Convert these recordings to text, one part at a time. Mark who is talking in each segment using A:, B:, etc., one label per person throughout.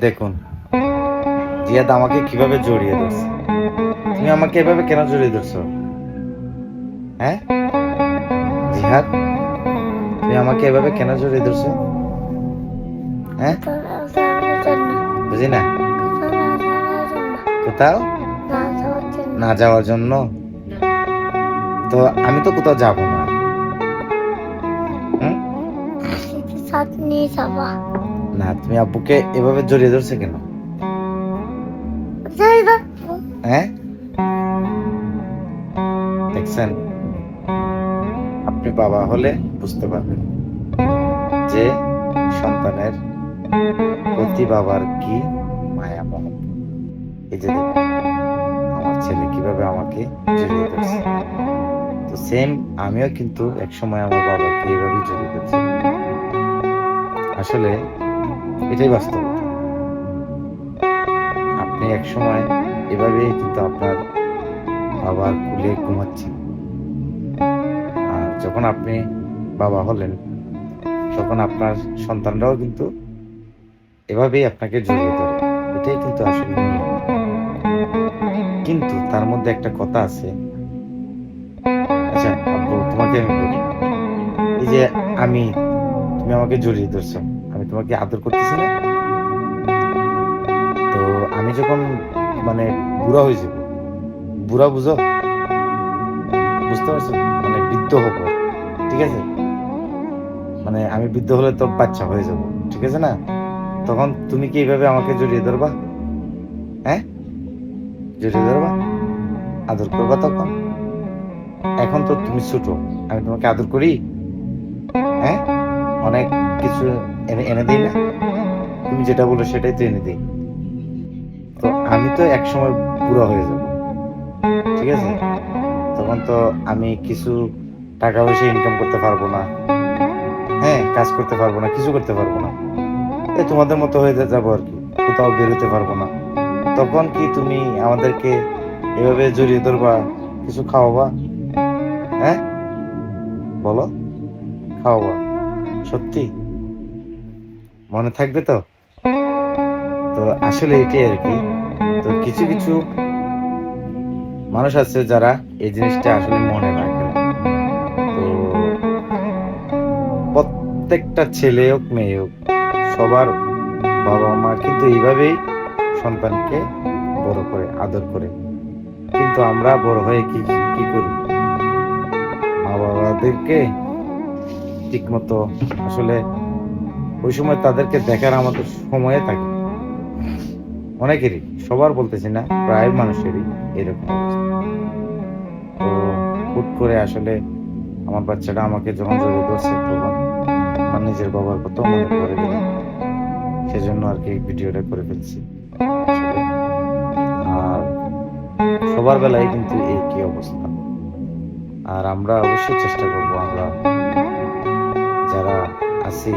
A: দেখুন, জিহাদ আমাকে কিভাবে জড়িয়ে ধরছে। তুমি আমাকে এভাবে কেন জড়িয়ে ধরছো? হ্যাঁ জিহাদ, তুমি আমাকে এভাবে কেন জড়িয়ে ধরছো? হ্যাঁ বুঝি না। কোথাও না যাওয়ার জন্য? তো আমি তো কোথাও যাবো না। না, তুমি আব্বুকে এভাবে জড়িয়ে ধরছে কেন? হ্যাঁ দেখছেন, আপনি বাবা হলে বুঝতে পারবেন যে সন্তানের প্রতি বাবার কি মায়া মহব্বত। এই যে দেখুন, আমার ছেলে কিভাবে আমাকে জড়িয়ে ধরছে। তো সেম আমিও কিন্তু একসময় আমার বাবাকে এইভাবেই জড়িয়ে ধরছি। আসলে এটাই বাস্তবতা। আপনি একসময় এভাবেই কিন্তু আপনার বাবার কোলে ঘুমাচ্ছেন, আর যখন আপনি বাবা হলেন তখন আপনার সন্তানরাও কিন্তু এভাবেই আপনাকে জড়িয়ে ধরে। এটাই কিন্তু আসলে নিয়ম। কিন্তু তার মধ্যে একটা কথা আছে। আচ্ছা আব্বু, তোমাকে আমি বলি, এই যে আমি, তুমি আমাকে জড়িয়ে ধরছো, আমি তোমাকে আদর করতেছি না? তো আমি যখন মানে বুড়া হয়ে যাব, বুড়া বুঝো, বুঝতে পারছো, মানে বৃদ্ধ হবো, ঠিক আছে? মানে আমি বৃদ্ধ হলে তো বাচ্চা হয়ে যাব, ঠিক আছে না? তখন তুমি কি এইভাবে আমাকে জড়িয়ে ধরবা? হ্যাঁ, জড়িয়ে ধরবা, আদর করবা তখন? এখন তো তুমি ছোট, আমি তোমাকে আদর করি। হ্যাঁ, অনেক কিছু এনে এনে দিই না? তুমি যেটা বলো সেটাই তো এনে দিই। তো আমি তো এক সময় বুড়া হয়ে যাব, ঠিক আছে? তখন তো আমি কিছু টাকা পয়সা ইনকাম করতে পারবো না। হ্যাঁ, কাজ করতে পারবো না, কিছু করতে পারবো না। এই তোমাদের মতো হয়ে যাবো আর কি, কোথাও বেরোতে পারবো না। তখন কি তুমি আমাদেরকে এভাবে জড়িয়ে ধরবা, কিছু খাওয়াবা? হ্যাঁ বলো, খাওয়াবা? সত্যি মনে থাকবে তো? তো আসলে এটাই আর কি। তো কিছু কিছু মানুষ আছে যারা এই জিনিসটা আসলে মনে রাখে না। তো প্রত্যেকটা ছেলে হোক মেয়ে হোক, সবার বাবা মা কিন্তু এইভাবেই সন্তানকে বড় করে, আদর করে। কিন্তু আমরা বড় হয়ে কি কি করি? মা বাবাদেরকে ঠিক মতো আসলে ওই সময় তাদেরকে দেখার আমাদের সময়ে থাকে না। অনেকেরই, সবার বলতেছি না, প্রায় মানুষেরই এরকম অবস্থা। তো হুট করে আসলে আমার বাচ্চাটা আমাকে যখন জড়িয়ে ধরছে, তখন আমার নিজের বাবার কথা মনে পড়ে গেল। সেজন্য আর কি ভিডিওটা করে ফেলছি আসলে। আর সবার বেলায় কিন্তু এই কি অবস্থা। আর আমরা অবশ্যই চেষ্টা করব, আমরা যারা আছি,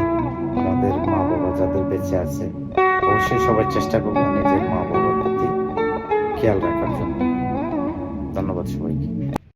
A: আমাদের মা বাবা যাদের বেঁচে আছে, অবশ্যই সবাই চেষ্টা করবো নিজের মা বাবার প্রতি খেয়াল রাখার জন্য। ধন্যবাদ সবাইকে।